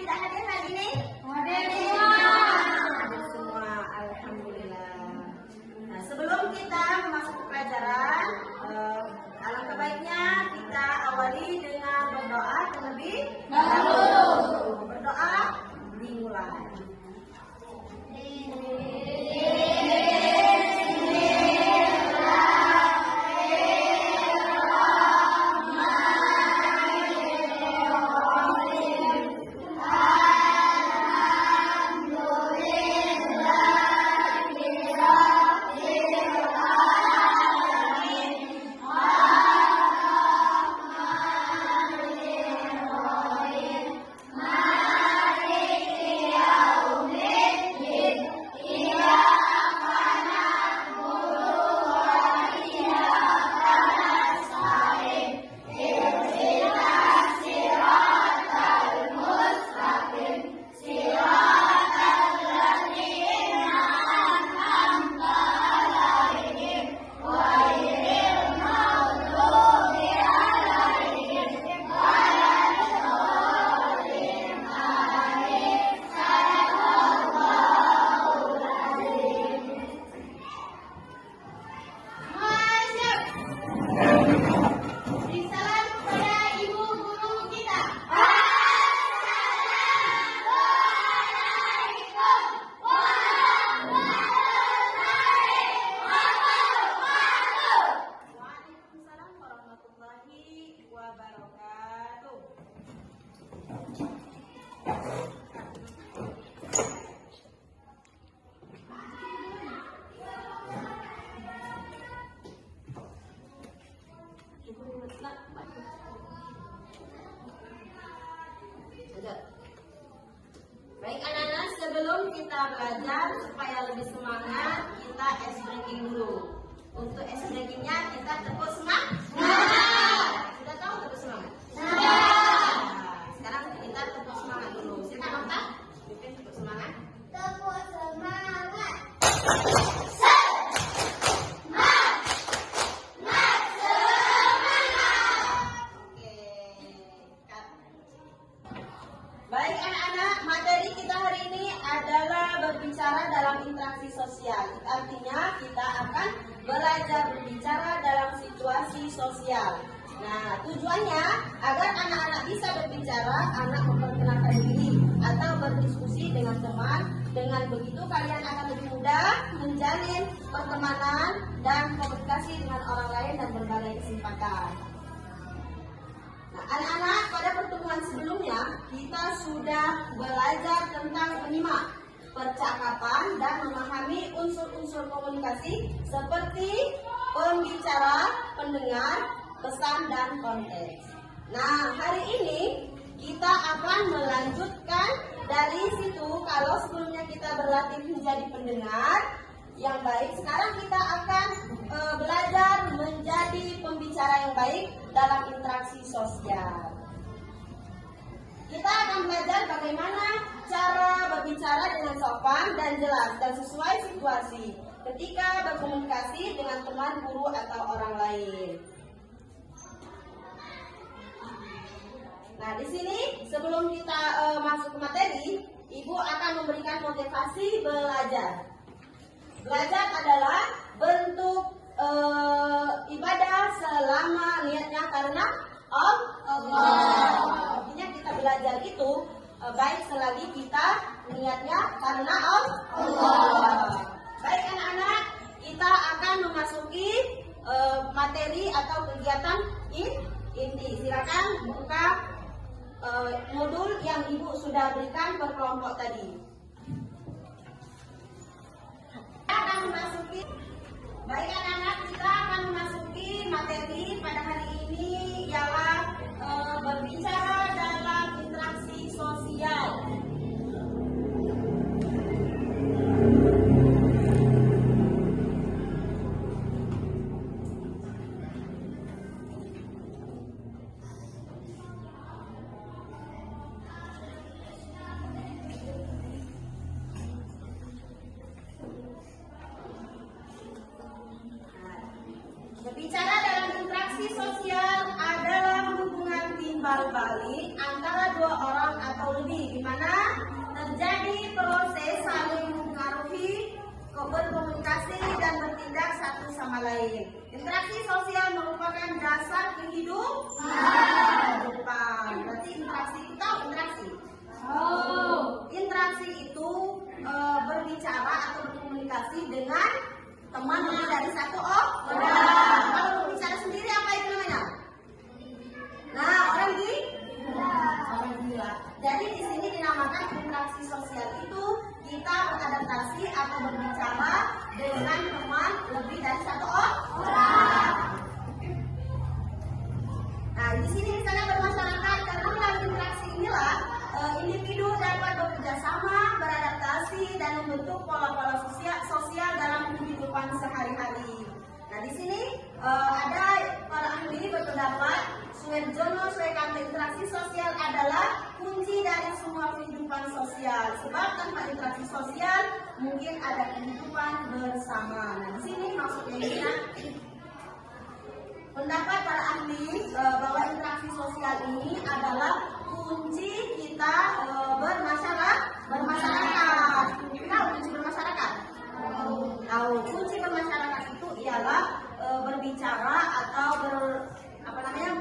tidak hadir hari ini? Hadir semua, alhamdulillah. Nah, sebelum kita masuk ke pelajaran, alangkah baiknya kita awali dengan berdoa terlebih dahulu. Berdoa dimulai. Baik anak-anak, sebelum kita belajar supaya lebih semangat, kita ice breaking dulu. Untuk ice breakingnya kita tepuk semangat. Sudah tahu tepuk semangat? Sudah. Sekarang kita tepuk semangat dulu. Silakan Okta, bikin tepuk semangat. Tepuk semangat. Baik anak-anak, materi kita hari ini adalah berbicara dalam interaksi sosial. Artinya kita akan belajar berbicara dalam situasi sosial. Nah, tujuannya agar anak-anak bisa berbicara, anak memperkenalkan diri atau berdiskusi dengan teman. Dengan begitu kalian akan lebih mudah menjalin pertemanan dan komunikasi dengan orang lain dan berbagai kesempatan. Nah, anak-anak, pada pertemuan sebelumnya kita sudah belajar tentang menyimak, percakapan, dan memahami unsur-unsur komunikasi seperti pembicara, pendengar, pesan, dan konteks. Nah, hari ini kita akan melanjutkan dari situ. Kalau sebelumnya kita berlatih menjadi pendengar yang baik, sekarang kita akan belajar menjadi pembicara yang baik dalam interaksi sosial. Kita akan belajar bagaimana cara berbicara dengan sopan dan jelas dan sesuai situasi ketika berkomunikasi dengan teman, guru, atau orang lain. Nah, di sini sebelum kita masuk ke materi, Ibu akan memberikan motivasi belajar. Belajar adalah bentuk ibadah selama niatnya karena Allah. Artinya kita belajar itu baik selagi kita niatnya karena Allah. Baik anak-anak, kita akan memasuki materi atau kegiatan inti. Silakan buka modul yang Ibu sudah berikan per kelompok tadi. Baik anak-anak, kita akan memasuki materi pada hari ini ialah berbicara dalam interaksi sosial. Berbicara dalam interaksi sosial adalah hubungan timbal balik berkomunikasi dan bertindak satu sama lain. Interaksi sosial merupakan dasar kehidupan. Berarti interaksi itu tahu interaksi? Interaksi itu berbicara atau berkomunikasi dengan teman lebih dari satu orang. Kalau berbicara sendiri apa itu namanya? Nah, orang gila. Jadi di sini dinamakan interaksi sosial itu kita beradaptasi atau berbicara dengan teman lebih dari satu orang. Nah, di sini misalnya bermasyarakat, karena melalui interaksi inilah individu dapat bekerja sama, beradaptasi dan membentuk pola-pola sosial dalam kehidupan sehari-hari. Nah, di sini ada para ahli berpendapat Suherjono Swekante interaksi sosial adalah kunci dari semua kehidupan sosial. Sebab tanpa interaksi sosial mungkin ada kehidupan bersama. Nah, di sini maksudnya ini pendapat para ahli bahwa interaksi sosial ini adalah kunci kita bermasyarakat. Tahu kunci bermasyarakat? Tahu kunci bermasyarakat itu ialah berbicara atau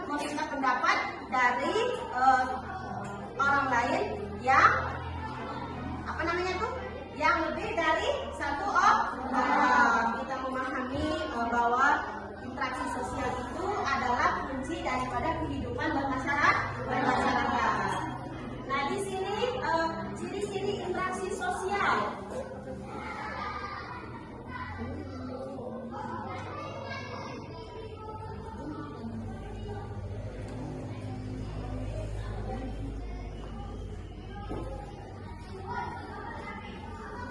meminta pendapat dari orang lain yang yang lebih dari satu orang. Kita memahami bahwa interaksi sosial itu adalah kunci daripada kehidupan bermasyarakat. Nah, di sini ciri-ciri interaksi sosial.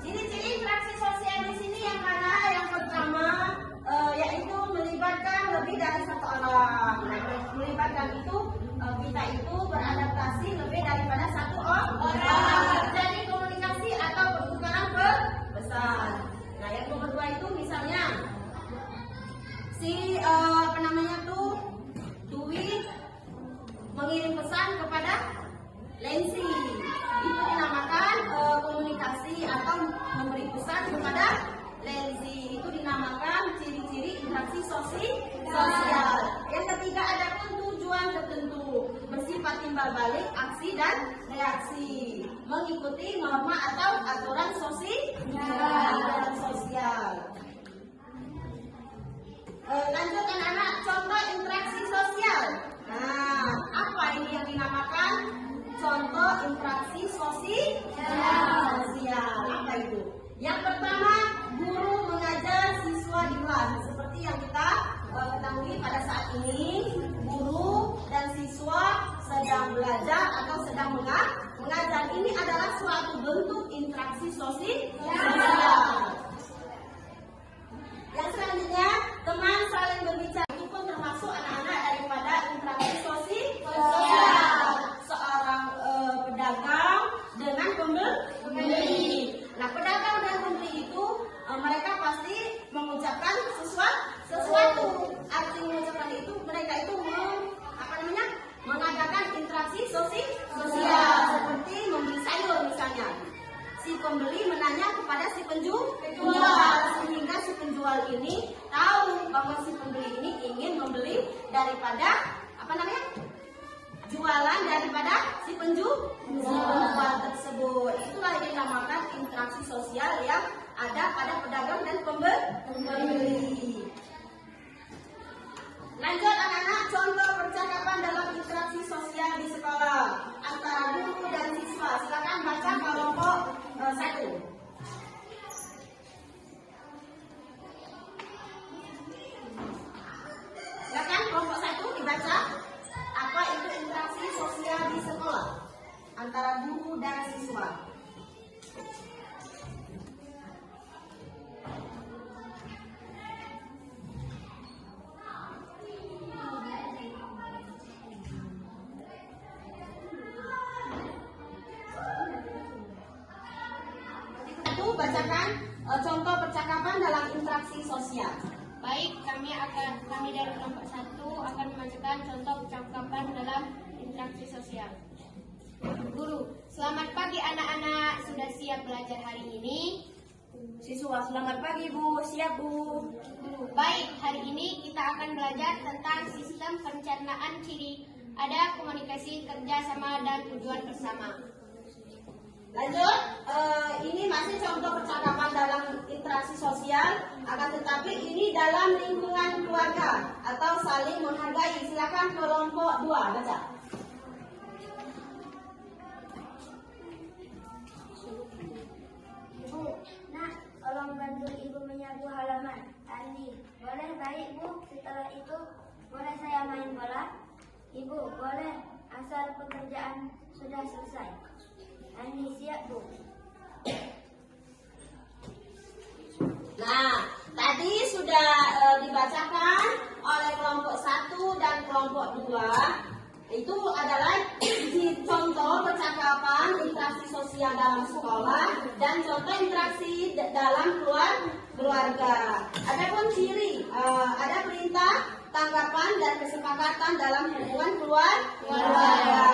Ciri-ciri interaksi sosial di sini yang mana? Yang pertama yaitu melibatkan lebih dari satu orang. Nah, melibatkan itu kita itu beradaptasi lebih daripada satu orang. Jadi komunikasi atau pertukaran pesan. Nah, yang nomor 2 itu misalnya Dwi mengirim pesan kepada Lensi. Itu dinamakan komunikasi atau memberi pesan kepada Lensi. Itu dinamakan ciri-ciri interaksi sosial. Yang ketiga ada tujuan tertentu, bersifat timbal balik aksi dan reaksi, mengikuti norma atau aturan sosial. Lanjut anak-anak, contoh interaksi sosial. Nah, apa ini yang dinamakan contoh interaksi sosial? Apa itu? Yang pertama, guru mengajar siswa di kelas. Seperti yang kita ketahui pada saat ini, guru dan siswa sedang belajar atau sedang mengajar. Ini adalah suatu bentuk interaksi sosial. Yang selanjutnya, teman saling berbicara. Itu pun termasuk anak-anak daripada interaksi sosial. Seorang pedagang dengan pembeli. Nah, pedagang dan pembeli itu mereka pasti mengucapkan sesuatu. Arti mengucapkan itu mereka itu mengadakan interaksi sosial seperti membeli sayur misalnya. Si pembeli menanya kepada si penjual sehingga si penjual ini tahu bahwa si pembeli ini ingin membeli daripada jualan daripada si penjual tersebut. Itulah yang dinamakan interaksi sosial yang ada pada pedagang dan pembeli. Lanjut anak-anak, contoh percakapan dalam interaksi sosial di sekolah antara guru dan siswa. Silakan baca kelompok 1. Silakan kelompok 1 dibaca. Apa itu interaksi sosial di sekolah antara guru dan siswa? Bacakan contoh percakapan dalam interaksi sosial. Baik, kami dari kelompok 1 akan membacakan contoh percakapan dalam interaksi sosial. Guru, selamat pagi anak-anak, sudah siap belajar hari ini? Siswa, selamat pagi Bu. Siap Bu. Baik, hari ini kita akan belajar tentang sistem pencernaan ciri. Ada komunikasi, kerjasama, dan tujuan bersama. Lanjut, ini masih contoh percakapan dalam interaksi sosial, akan tetapi ini dalam lingkungan keluarga atau saling menghargai. Silakan kelompok 2 baca. Ibu, nak, tolong bantu ibu menyapu halaman. Andi, boleh baik bu. Setelah itu, boleh saya main bola? Ibu, boleh. Asal pekerjaan sudah selesai. Andi, siap bu. Nah, tadi sudah dibacakan oleh kelompok 1 dan kelompok 2. Itu adalah contoh percakapan interaksi sosial dalam sekolah dan contoh interaksi dalam keluarga. Adapun ciri, ada perintah, tanggapan, dan kesepakatan dalam hubungan keluarga.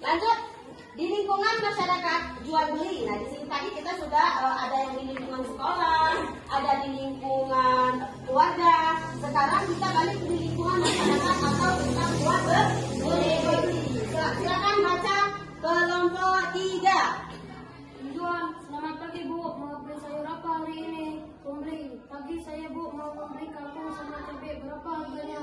Lanjut, di lingkungan masyarakat jual beli. Nah, di sini tadi kita sudah ada yang di lingkungan sekolah, ada di lingkungan keluarga. Sekarang kita balik di lingkungan masyarakat atau kita buat beli. Silakan baca kelompok 3. Jual, selamat pagi bu. Mau beli sayur apa hari ini? Membeli. Pagi saya bu mau membeli kangkung sama cabai. Berapa harganya?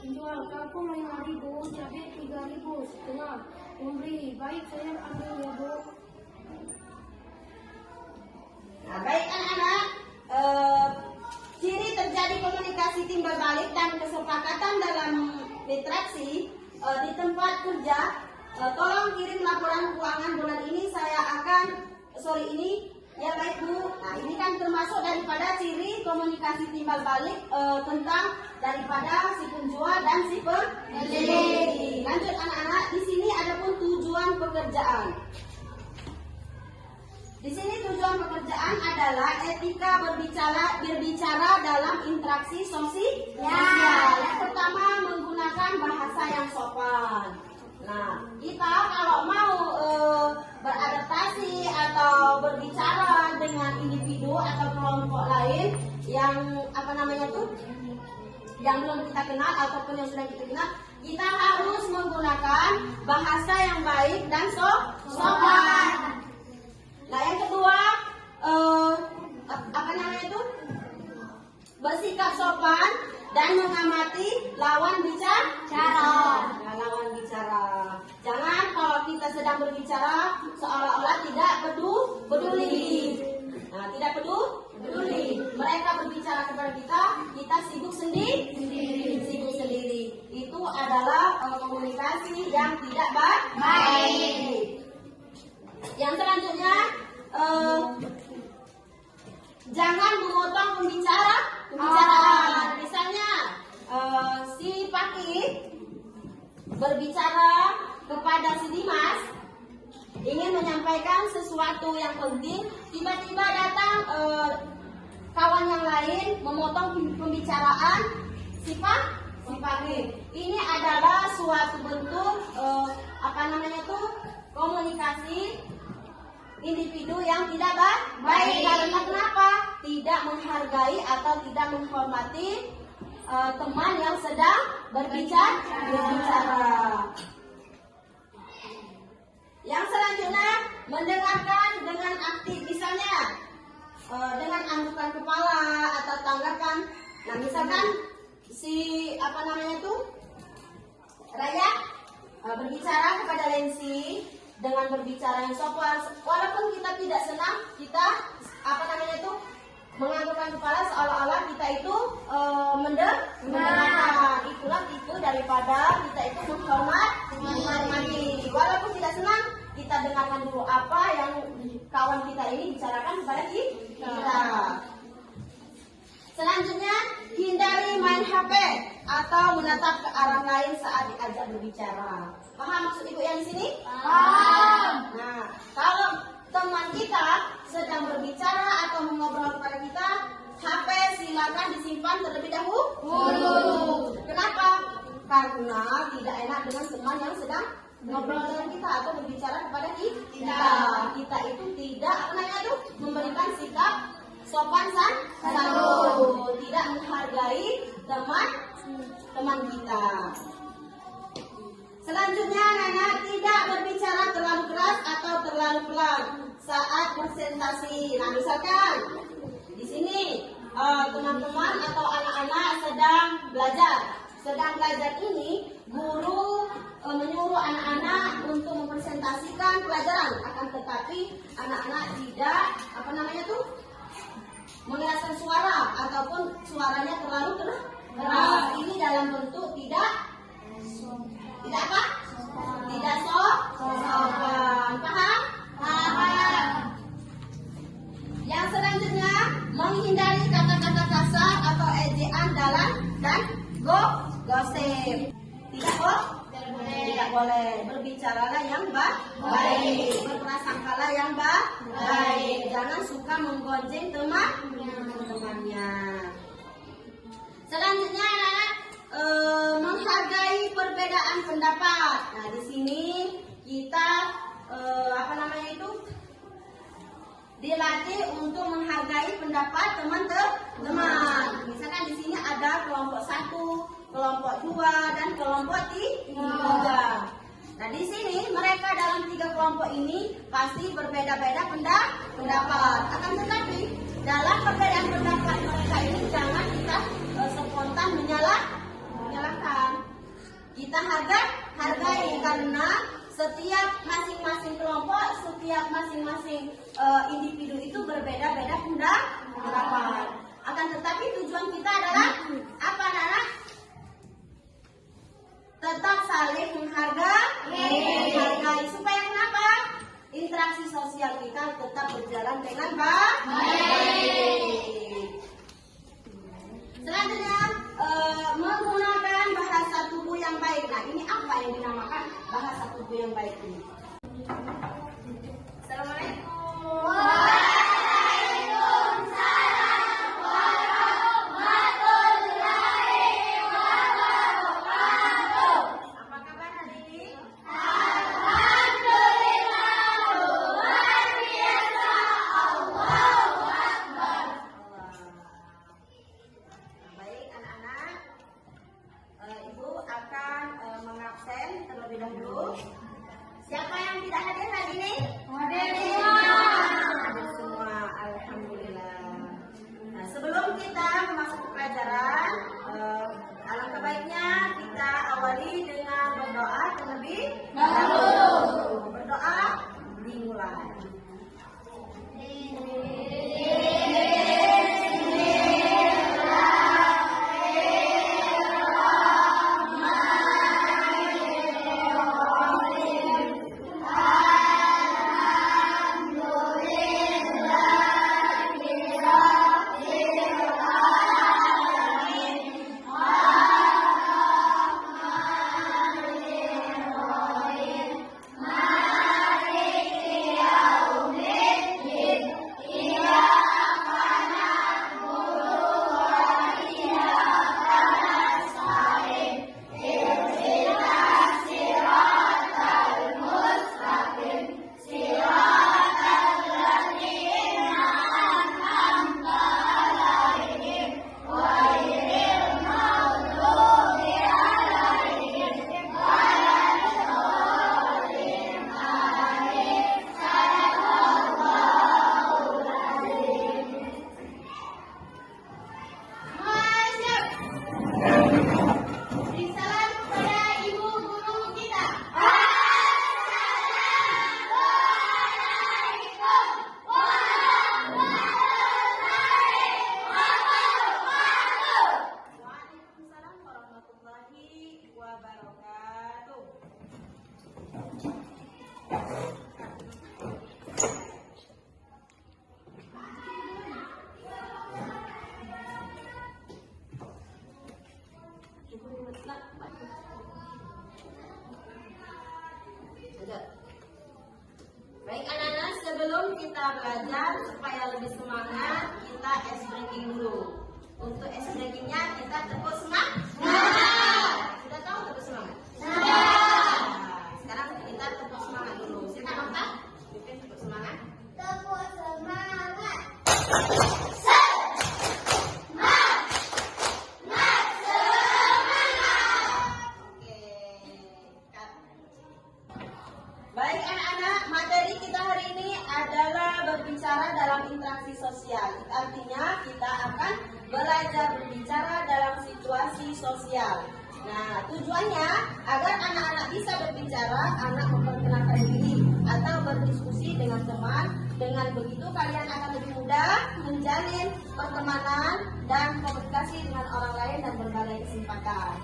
Jual kangkung 5.000, cabai 3.000 setengah. Membeli. Baik, saya ambil ya bu. Nah, baik anak-anak, ciri terjadi komunikasi timbal balik dan kesepakatan dalam interaksi di tempat kerja. Tolong kirim laporan keuangan bulan ini. Ini ya baik Bu. Nah, ini kan termasuk daripada ciri komunikasi timbal balik tentang daripada si penjual dan si pembeli. Lanjut anak-anak, di sini ada pun tujuan pekerjaan. Di sini tujuan pekerjaan adalah etika berbicara dalam interaksi sosial. Yang pertama, menggunakan bahasa yang sopan. Nah, kita kalau mau beradaptasi atau berbicara dengan individu atau kelompok lain yang yang belum kita kenal ataupun yang sudah kita kenal, kita harus menggunakan bahasa yang baik dan sopan. Nah, yang kedua, bersikap sopan dan mengamati lawan bicara. Nah, lawan bicara. Jangan kalau kita sedang berbicara seolah-olah tidak peduli. Nah, tidak peduli. Mereka berbicara kepada kita sibuk sendiri. Itu adalah komunikasi yang tidak baik. Yang selanjutnya, jangan memotong pembicaraan. Misalnya, si Paki berbicara kepada si Dimas, ingin menyampaikan sesuatu yang penting, tiba-tiba datang kawan yang lain memotong pembicaraan si Paki. Ini adalah suatu bentuk komunikasi individu yang tidak baik. Karena kenapa? Tidak menghargai atau tidak menghormati teman yang sedang berbicara. Yang selanjutnya, mendengarkan dengan aktif. Misalnya dengan anggukan kepala atau tanggapan. Nah, misalkan si Raya berbicara kepada Lensi dengan berbicara yang sopan. Walaupun kita tidak senang, kita menganggukkan kepala seolah-olah kita itu mendengarkan. Itulah itu daripada kita itu menghormati. Walaupun tidak senang, kita dengarkan dulu apa yang kawan kita ini bicarakan kepada kita. Selanjutnya, hindari main HP atau menatap ke arah lain saat diajak berbicara. Paham maksud ibu yang di sini? Paham. Nah, kalau teman kita sedang berbicara atau mengobrol kepada kita, HP silakan disimpan terlebih dahulu. Kenapa? Karena tidak enak dengan teman yang sedang ngobrol dengan kita. kita atau berbicara kepada kita. Kita itu tidak apa namanya tuh memberikan sikap sopan santun, tidak menghargai teman kita. Selanjutnya, anak-anak tidak berbicara terlalu keras atau terlalu pelan saat presentasi. Nah, misalkan di sini teman-teman atau anak-anak sedang belajar. Sedang belajar ini, guru menyuruh anak-anak untuk mempresentasikan pelajaran. Akan tetapi anak-anak tidak apa namanya tuh mengeraskan suara ataupun suaranya terlalu keras. Ini dalam bentuk tidak apa? Tidak sopan. Paham? Paham. Yang selanjutnya, menghindari kata-kata kasar atau ejaan dan gosip. Tidak boleh. Berbicaralah yang baik. Berprasangkalah yang baik. Jangan suka menggonjeng temannya. Selanjutnya, anak-anak, menghargai perbedaan pendapat. Nah, di sini kita dilatih untuk menghargai pendapat teman-teman. Misalkan di sini ada kelompok 1, kelompok 2, dan kelompok 3. Nah, di sini mereka dalam 3 kelompok ini pasti berbeda-beda pendapat. Akan tetapi dalam perbedaan pendapat mereka ini jangan kita spontan menyalahkan. Kita hargai karena setiap masing-masing kelompok, setiap masing-masing individu itu berbeda-beda pendapat. Akan tetapi tujuan kita adalah apa, anak-anak? Tetap saling menghargai. Supaya kenapa? Interaksi sosial kita tetap berjalan dengan baik. Selanjutnya, menggunakan bahasa tubuh yang baik. Nah, ini apa yang dinamakan bahasa tubuh yang baik ini? Assalamualaikum. Apa kabar hari ini? Baik, anak-anak, Ibu akan mengabsen terlebih dahulu. Siapa yang tidak hadir hari ini? Hadir semua. Alhamdulillah. Nah, sebelum kita memasuki pelajaran, alangkah baiknya kita awali dengan berdoa terlebih dahulu. Berdoa dimulai. Baik, anak-anak, sebelum kita belajar supaya lebih semangat, kita ice breaking dulu. Untuk ice breakingnya kita tepuk semangat. Sudah tahu tepuk semangat? Sudah. Sekarang kita tepuk semangat. Baik anak-anak, materi kita hari ini adalah berbicara dalam interaksi sosial. Artinya kita akan belajar berbicara dalam situasi sosial. Nah, tujuannya agar anak-anak bisa berbicara, anak memperkenalkan diri atau berdiskusi dengan teman. Dengan begitu kalian akan lebih mudah menjalin pertemanan dan komunikasi dengan orang lain dan berbagai kesempatan.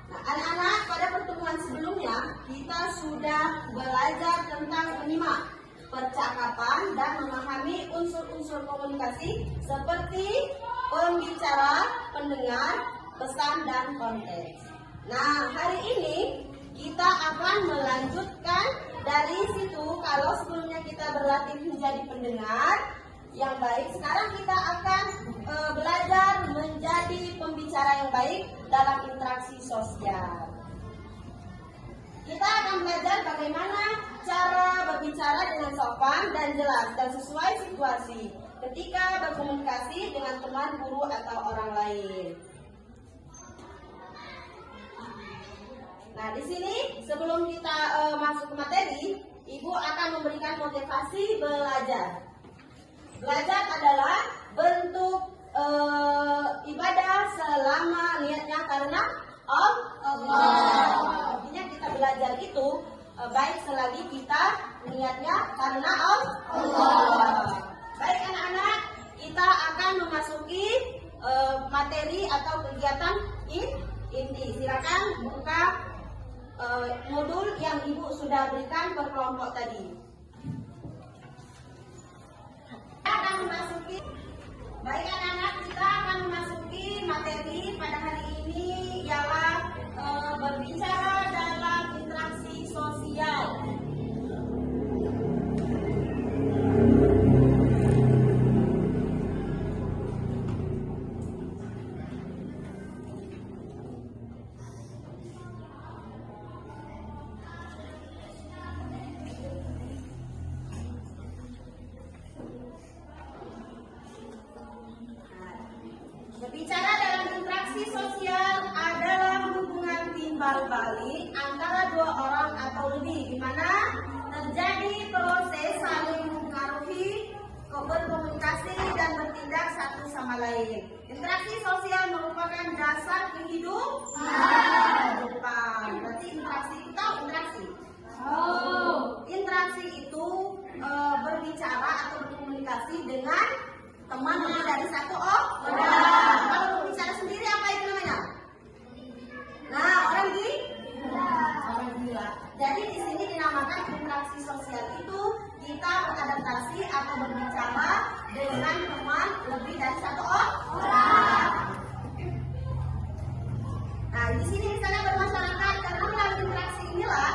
Nah, anak-anak, pada pertemuan sebelumnya kita sudah belajar tentang menyimak, percakapan, dan memahami unsur-unsur komunikasi seperti pembicara, pendengar, pesan, dan konteks. Nah, hari ini kita akan melanjutkan dari situ. Kalau sebelumnya kita berlatih menjadi pendengar yang baik, sekarang kita akan belajar menjadi pembicara yang baik dalam interaksi sosial. Kita akan belajar bagaimana cara berbicara dengan sopan dan jelas dan sesuai situasi ketika berkomunikasi dengan teman, guru, atau orang lain. Nah, di sini sebelum kita masuk ke materi, Ibu akan memberikan motivasi belajar. Belajar adalah bentuk ibadah selama niatnya karena Allah. Artinya kita belajar itu baik selagi kita niatnya karena Allah. Baik anak-anak, kita akan memasuki materi atau kegiatan inti. Silakan buka modul yang Ibu sudah berikan per kelompok tadi. Baik anak-anak, kita akan memasuki materi pada hari ini ialah berbicara dalam interaksi sosial. Berbicara dalam interaksi sosial adalah hubungan timbal balik antara dua orang atau lebih, di mana terjadi proses saling mempengaruhi, berkomunikasi, dan bertindak satu sama lain. Interaksi sosial merupakan dasar kehidupan. Berarti interaksi kita interaksi. Interaksi itu berbicara atau berkomunikasi dengan teman lebih dari satu orang. Kalau berbicara sendiri apa itu namanya? Nah, orang gila. Jadi di sini dinamakan interaksi sosial itu kita beradaptasi atau berbicara dengan teman lebih dari satu orang. Nah, di sini misalnya bermasyarakat, karena melalui interaksi inilah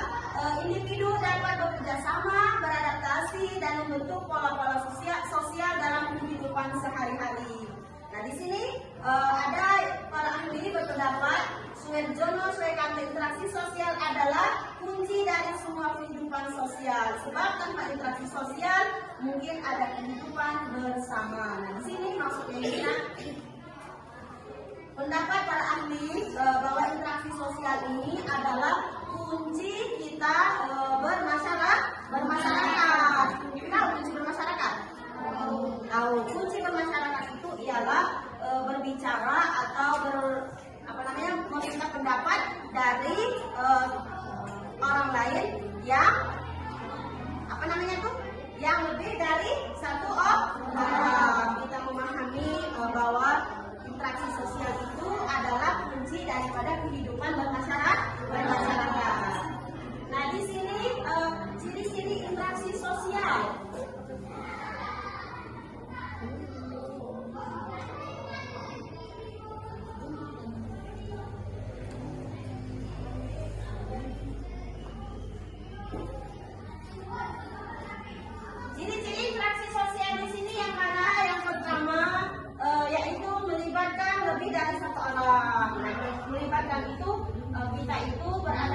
individu dapat bekerja sama, beradaptasi, dan membentuk pola-pola sosial dalam kehidupan sehari-hari. Nah, di sini ada para ahli berpendapat Suherjono Swekante, interaksi sosial adalah kunci dari semua kehidupan sosial. Sebab tanpa interaksi sosial mungkin ada kehidupan bersama. Nah, di sini maksudnya ini pendapat para ahli bahwa interaksi sosial ini adalah kunci kita bermasyarakat. Tahu kunci bermasyarakat? Tahu. Kunci bermasyarakat itu ialah berbicara atau meminta pendapat dari orang lain yang yang lebih dari satu orang. Kita memahami bahwa interaksi sosial itu adalah kunci daripada kehidupan bermasyarakat. Nah, di sini ciri-ciri interaksi sosial. Ciri-ciri interaksi sosial di sini yang mana? Yang pertama yaitu melibatkan lebih dari satu orang. Nah, melibatkan itu kita itu berarti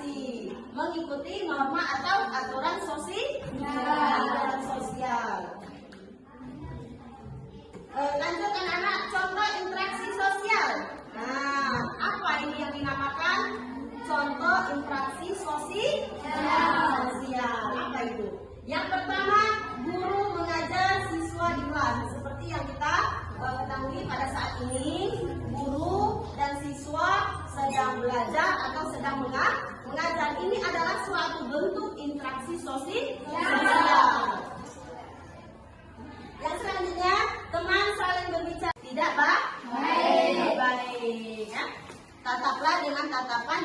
komunikasi, mengikuti norma atau aturan sosial. Lanjut anak-anak, contoh interaksi sosial. Nah, apa ini yang dinamakan contoh interaksi sosial? Apa itu? Yang pertama, guru mengajar siswa di kelas. Seperti yang kita ketahui pada saat ini, guru dan siswa sedang belajar atau sedang mengajar. Ini adalah suatu bentuk interaksi sosial. Yang selanjutnya, teman saling berbicara. Tidak, Pak? Baik. Ya. Tataplah dengan tatapan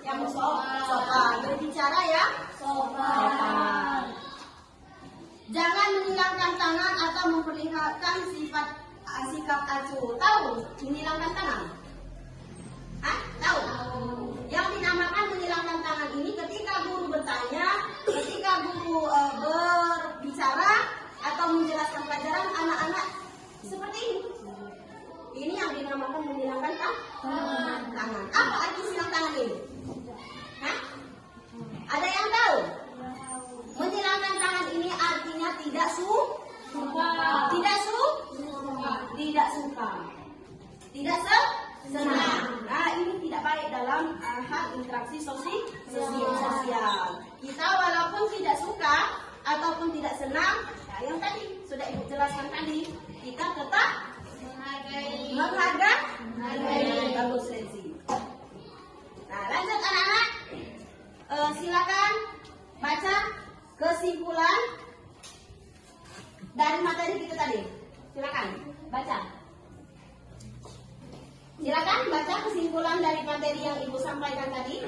yang sopan. Berbicara ya sopan. Jangan menghilangkan tangan atau memperlihatkan sikap acuh. Tahu menghilangkan tangan? Tahu? Yang dinamakan menghilangkan tangan ini ketika guru bertanya, ketika guru berbicara atau menjelaskan pelajaran, anak-anak seperti ini. Ini yang dinamakan menghilangkan tangan. Apa arti silang tangan ini? Ada yang tahu? Menghilangkan tangan ini artinya tidak suka, tidak senang. Nah, ini tidak baik dalam hal interaksi sosial. Kita walaupun tidak suka ataupun tidak senang, nah, yang tadi sudah Ibu jelaskan tadi, kita tetap menghargai. Bagus, Lezi. Nah, lanjut anak-anak. Silakan baca kesimpulan dari materi kita tadi. Silakan baca. Silakan baca kesimpulan dari materi yang Ibu sampaikan tadi.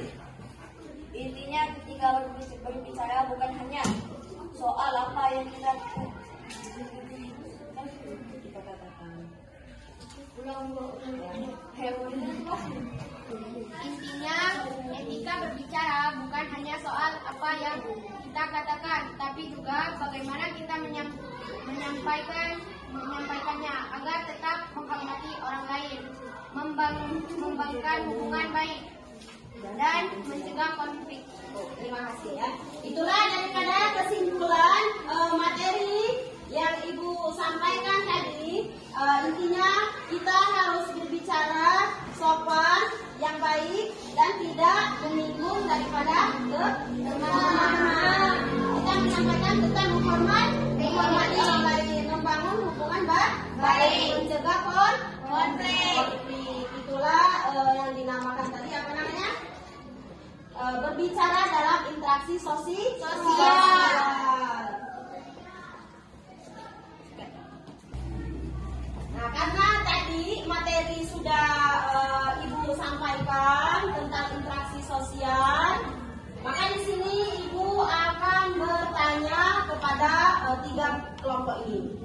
Intinya ketika berbicara bukan hanya soal apa yang kita Intinya, etika berbicara bukan hanya soal apa yang kita katakan, tapi juga bagaimana kita menyampaikannya agar tetap menghormati orang lain, membangun hubungan baik, dan mencegah konflik. Terima kasih ya. Itulah daripada kesimpulan materi yang Ibu sampaikan tadi. Intinya kita harus berbicara sopan, yang baik, dan tidak menyinggung daripada kebenaran. Kita menyampaikan tentang menghormati orang lain, membangun hubungan baik, mencegah konflik. Itulah yang dinamakan tadi apa namanya? Berbicara dalam interaksi sosial. Nah, karena tadi materi sudah Ibu sampaikan tentang interaksi sosial, maka di sini Ibu akan bertanya kepada 3 kelompok ini.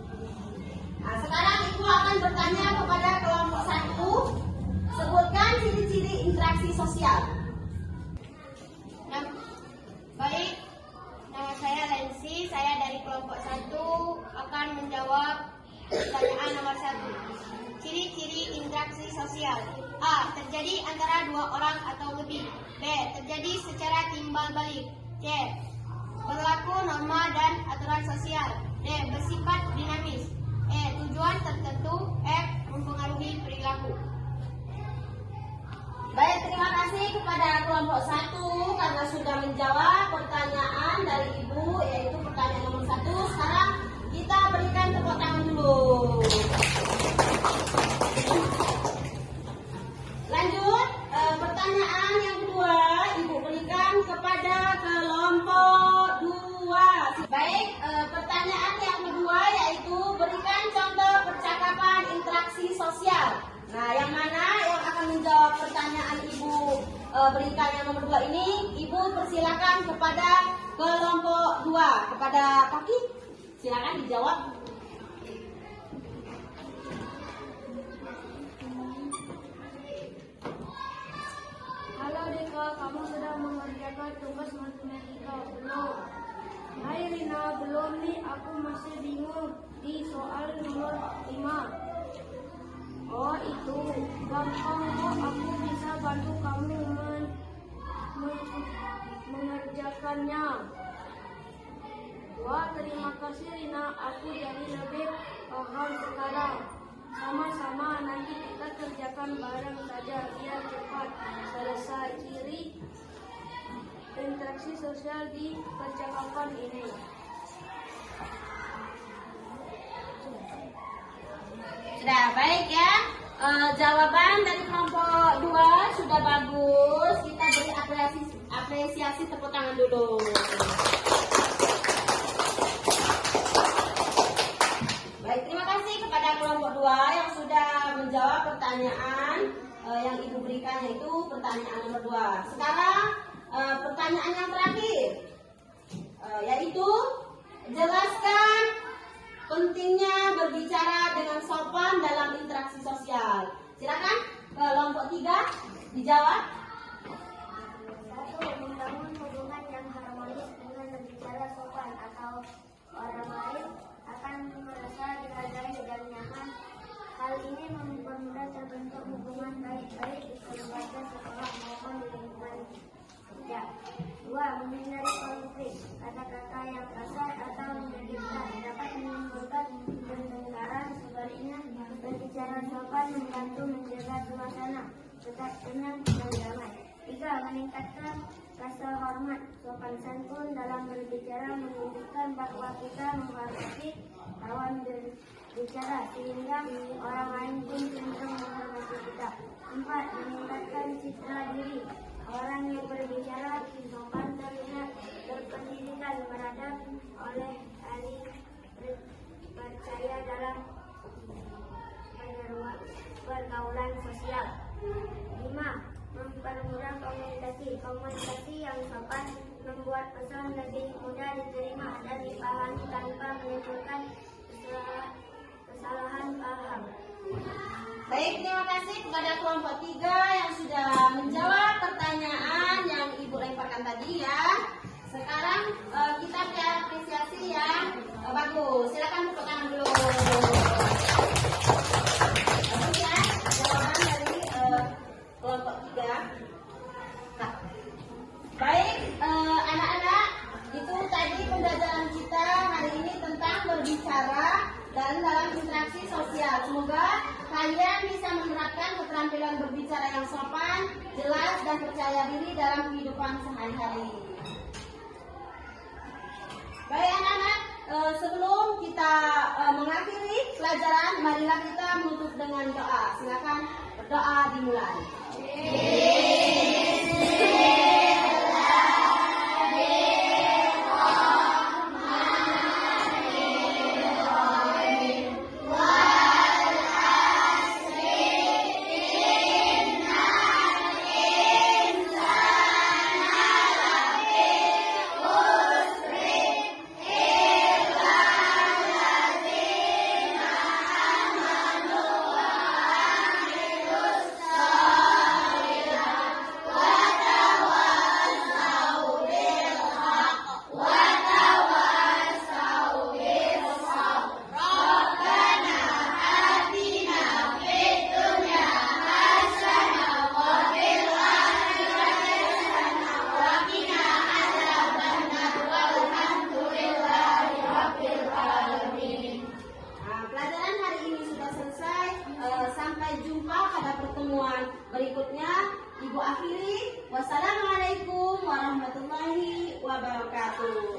Nah, sekarang Ibu akan bertanya kepada kelompok 1, sebutkan ciri-ciri interaksi sosial. Baik, nama saya Lensi, saya dari kelompok 1 akan menjawab pertanyaan nomor 1. Ciri-ciri interaksi sosial. A. Terjadi antara 2 orang atau lebih. B. Terjadi secara timbal balik. C. Berlaku norma dan aturan sosial. D. Bersifat dinamis. E. Tujuan tertentu. F. Mempengaruhi perilaku. Baik, terima kasih kepada kelompok 1 karena sudah menjawab pertanyaan dari Ibu, yaitu pertanyaan nomor 1. Sekarang kita berikan tepuk tangan dulu. Lanjut, pertanyaan yang kedua Ibu berikan kepada kelompok 2. Baik, pertanyaan yang kedua yaitu berikan contoh percakapan interaksi sosial. Nah, yang mana yang akan menjawab pertanyaan Ibu berikan yang nomor 2 ini, Ibu persilakan kepada kelompok 2, kepada Kaki. Silakan dijawab. Halo Deka, kamu sudah mengerjakan tugas matematika belum? Hai Rina, belum nih, aku masih bingung di soal nomor 5. Oh itu, gampang kok, aku bisa bantu kamu mengerjakannya. Wah, terima kasih Rina, aku jadi lebih paham sekarang. Sama-sama, nanti kita kerjakan bareng saja biar cepat selesai. Ciri interaksi sosial di percakapan ini. Sudah baik ya. Jawaban dari kelompok 2 sudah bagus. Kita beri apresiasi tepuk tangan dulu. Baik, terima kasih kepada kelompok 2 yang sudah menjawab pertanyaan yang Ibu berikan, yaitu pertanyaan nomor 2. Sekarang pertanyaan yang terakhir, yaitu jelaskan pentingnya berbicara dengan sopan dalam interaksi sosial. Silakan kelompok 3 dijawab. 1. Membangun hubungan yang harmonis dengan berbicara sopan atau orang lain akan merasa dihargai dan nyaman. Hal ini mempermudah terbentuk hubungan baik-baik di keluarga, sekolah maupun di lingkungan kerja. 2. Menghindari konflik. Kata-kata yang kasar atau menyakitkan dapat menimbulkan pertengkaran. Sebaliknya, berbicara sopan membantu menjaga suasana tetap tenang dan damai. 3. Meningkatkan rasa hormat. Sopan santun dalam berbicara menunjukkan bahwa kita menghormati lawan berbicara sehingga orang lain pun cenderung menghormati kita. 4. Meningkatkan citra diri. Orang yang berbicara sopan terlihat berpendidikan, beradab oleh ahli percaya dalam pergaulan sosial. 5. Mempermudah komunikasi. Komunikasi yang sopan membuat pesan lebih mudah diterima dan dipahami tanpa menimbulkan kesalahan paham. Baik, terima kasih kepada kelompok 3 yang sudah menjawab pertanyaan yang Ibu lemparkan tadi ya. Sekarang kita beri apresiasi yang bagus. Silakan tepuk tangan dulu. Bagus ya, jawaban dari kelompok 3. Nah, baik anak-anak, itu tadi pembelajaran kita hari ini tentang berbicara dan dalam interaksi sosial. Semoga kalian bisa menerapkan keterampilan berbicara yang sopan, jelas, dan percaya diri dalam kehidupan sehari-hari. Baik anak-anak, sebelum kita mengakhiri pelajaran, marilah kita menutup dengan doa. Silakan berdoa dimulai. Sampai jumpa pada pertemuan berikutnya. Ibu akhiri. Wassalamualaikum warahmatullahi wabarakatuh.